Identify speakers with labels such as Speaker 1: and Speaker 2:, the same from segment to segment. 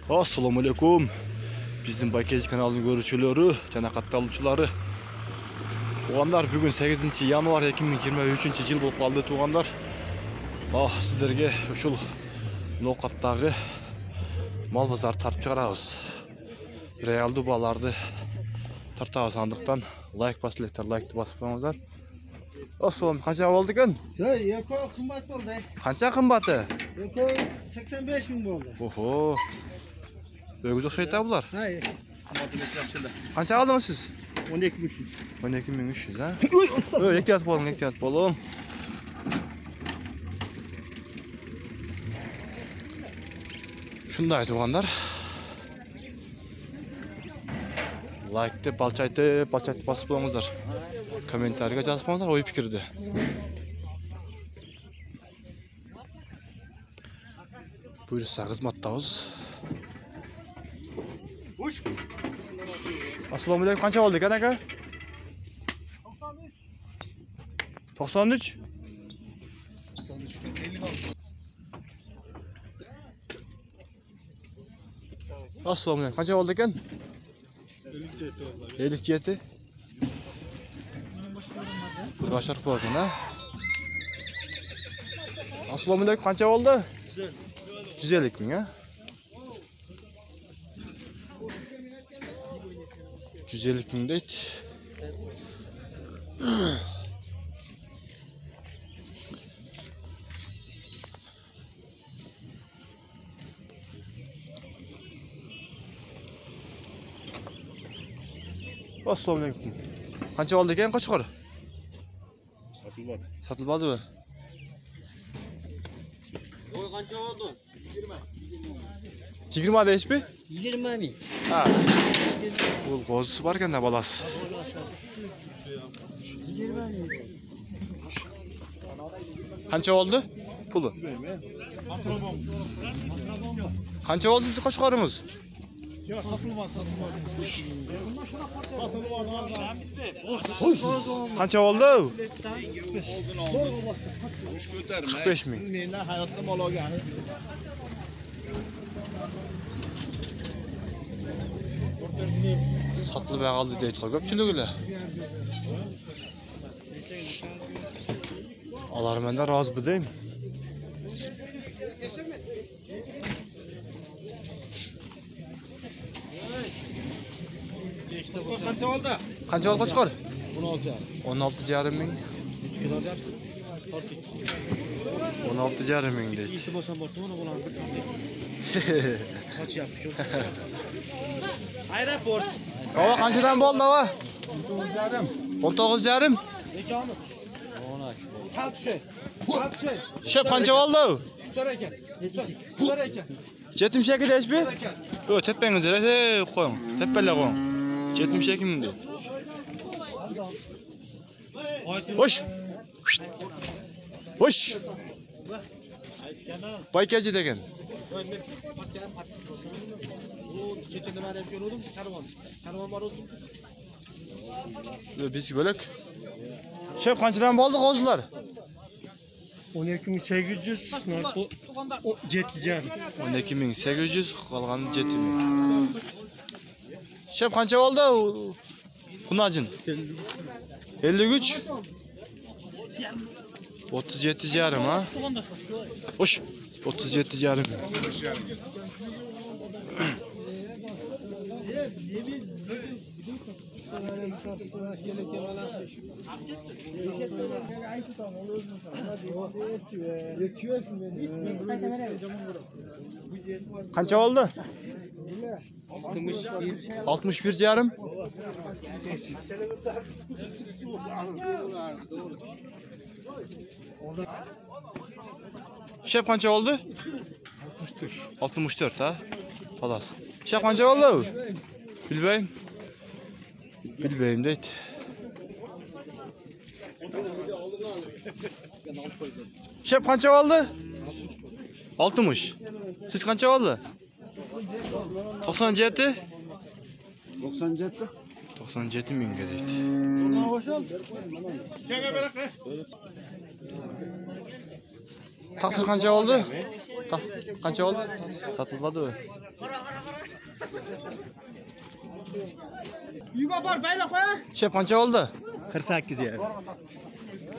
Speaker 1: Assalamu alaikum. Bizning Baykezi kanalının görüşçüleri, jana katılımçıları. Tuğanlar, bugün 8 yanvar 2023 yıl bolup kaldı tuğanlar. Sizlerge uşul Noqatdagi mal bazar tartып çıkarabız. Realdi balardı tartabız andықтан like basılektер, like'ты basıp koyыңыздар. Assalamu, qancha oldu ekan?
Speaker 2: Eko qimmat bo'ldi.
Speaker 1: Qancha qimmati?
Speaker 2: Eko 85 ming bo'ldi.
Speaker 1: Oho. Ögüz o'xshaydi bular.
Speaker 2: Ha, qimmat.
Speaker 1: Qancha oldingiz siz?
Speaker 2: 12300.
Speaker 1: 12300 ha? Ehtiyot bo'ling, ehtiyot bo'ling. Shunday tuğanlar. Like'te, balçaytı basıp qo'yingizlar. Kommentariyga yozib qo'yingizlar o'y fikrni. Buyursa xizmatdamiz. Assalomu alaykum, qancha oldi ekan aka? 93. 93. Assalomu alaykum, qancha oldi ekan? 57. Boshqa qo'ygan ha? Assalomu alaykum, qancha oldi? 150 ming ha? 150 ming deydi. Assalomu alaykum. Qancha oldi ekan qo'chqor?
Speaker 2: Sotilmadi.
Speaker 1: Sotilmadimi?
Speaker 2: Voy qancha oldi? 20.
Speaker 1: 20 deyishmi?
Speaker 2: 20 ming.
Speaker 1: Ha. Ol qo'zisi bor ekan-da balasi.
Speaker 2: 20 ming.
Speaker 1: Qancha oldi? Puli. Qancha oldi siz qo'chqorimiz?
Speaker 2: Yo'q, sotilmadi.
Speaker 1: Qancha oldi? 45 ming.
Speaker 2: Mendan hayotda mol olgan.
Speaker 1: Sotilib qoldi deydi ko'pchiligilar. Alarmanda rozi bo'lding.
Speaker 2: Qancha oldi?
Speaker 1: Qancha oldi qo'chqor?
Speaker 2: 16.
Speaker 1: 16,5 ming. 16,5 ming deydi.
Speaker 2: İltimosan bordi, mana bularni bir tane. Qochyapti. Aeroport.
Speaker 1: Ava qanchadan bo'ldi ava? 19,5.
Speaker 2: Nekoni? 10. Kaltuşe. Kaltuşe.
Speaker 1: Shep qancha oldi?
Speaker 2: Sar ekan. Sar ekan.
Speaker 1: 72 deyishmi? Yo, tepangizga qo'ying. Tepangizga qo'ying. 72 ming deydi. Hoş. Hoş. Baykezi degan.
Speaker 2: Kecha nima deb ko'rdim? Karvon. Karvon bor o'zi.
Speaker 1: Biz bo'lak. Shep qanchadan bo'ldi qo'zilar?
Speaker 2: 12800. 700.
Speaker 1: 12800, qolgani 7000. Shep qancha bo'ldi? Xunajin. 53. 37,5 ha? Hoş. 37,5. Qancha oldi? 61,5. Shep qancha oldi? 64 ha? Xolos. Shep qancha oldi? Bilmayman. Bilmayman deydi. Shep qancha oldi? 60. Siz qancha oldi? 97.
Speaker 2: 97.
Speaker 1: 97 mingga deydi. Taqsir qancha oldi? Qancha oldi? Sotilmadi.
Speaker 2: Uyga bor, bayla qo'y.
Speaker 1: Shep qancha oldi?
Speaker 2: 48 yer.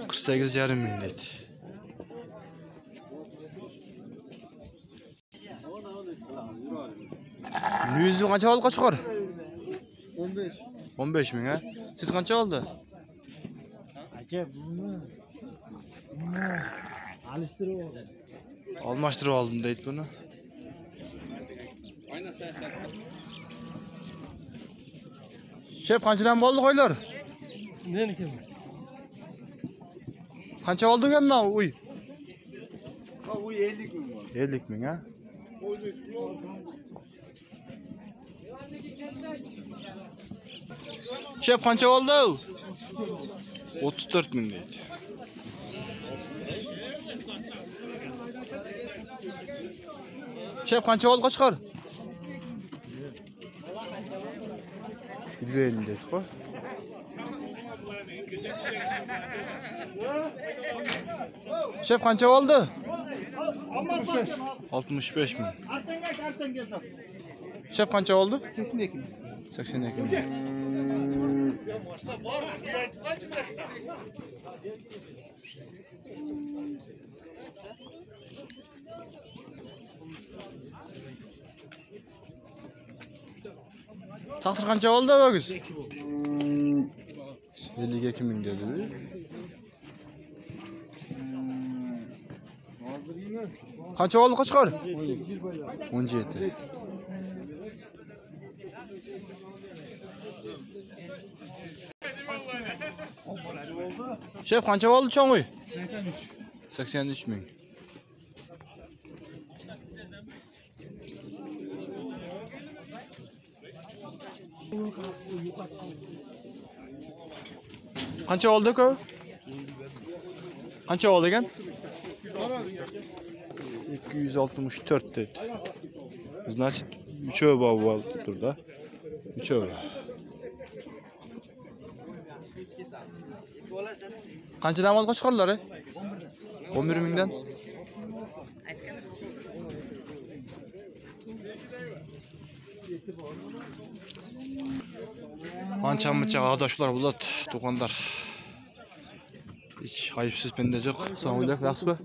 Speaker 1: 48,5 ming deydi. Yüzü qancha oldi qo'chqor?
Speaker 2: 15.
Speaker 1: 15 ming ha. Siz qancha oldi?
Speaker 2: Aka, buni alishtirib oldim.
Speaker 1: Almashtirib oldim deydi buni. Shep qanchadan bo'ldi qo'ylar?
Speaker 2: Meniki.
Speaker 1: Qancha oldi endi uy?
Speaker 2: Uy 50 ming bor.
Speaker 1: 50 ming ha. Shep qancha oldi? 34 ming deydi. Shep qancha oldi qo'chqor? Bilmayman deydi qo'y. Shep qancha oldi? 65 ming. Shep qancha oldi?
Speaker 2: 82 ming.
Speaker 1: 82 ming. Taqsir qancha oldi o'giz? 52 ming dedi. Qancha oldi qo'chqor? 17. Shep qancha oldi cho'ng uy? 83 ming. Qancha oldi ku? Qancha oldi ekan? 264 dedi. Значит, üçöv bor turda. Üçöv. Qanchadan oldi qo'chqorlari? 11 mingdan. Ancha-muncha adashlar bo'ladi, to'qonlar. Hech ayıpsiz bende yo'q. Sog'lik, yaxshimi?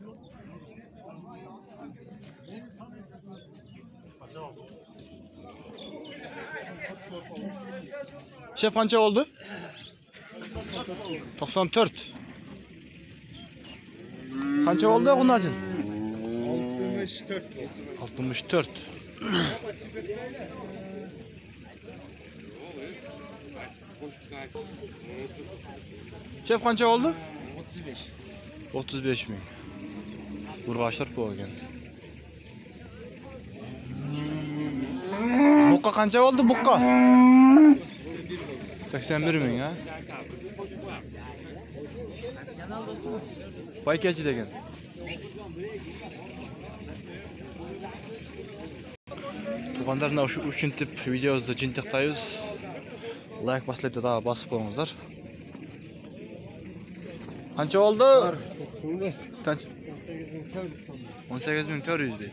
Speaker 1: Shep qancha oldi? 94. Qancha oldi G'unajin? 64. 64. Shep qancha oldi?
Speaker 2: 35.
Speaker 1: 35 ming. Urg'ashlar bo'lgan. Buqqa qancha oldi buqqa? 81 ming ha. Baykachi degan. Tuğanlarına şu üçün tip videoda jintiqtayız. Like baslayıp da basıp qo'yingizlar. Qancha oldi? 18.400 deydi.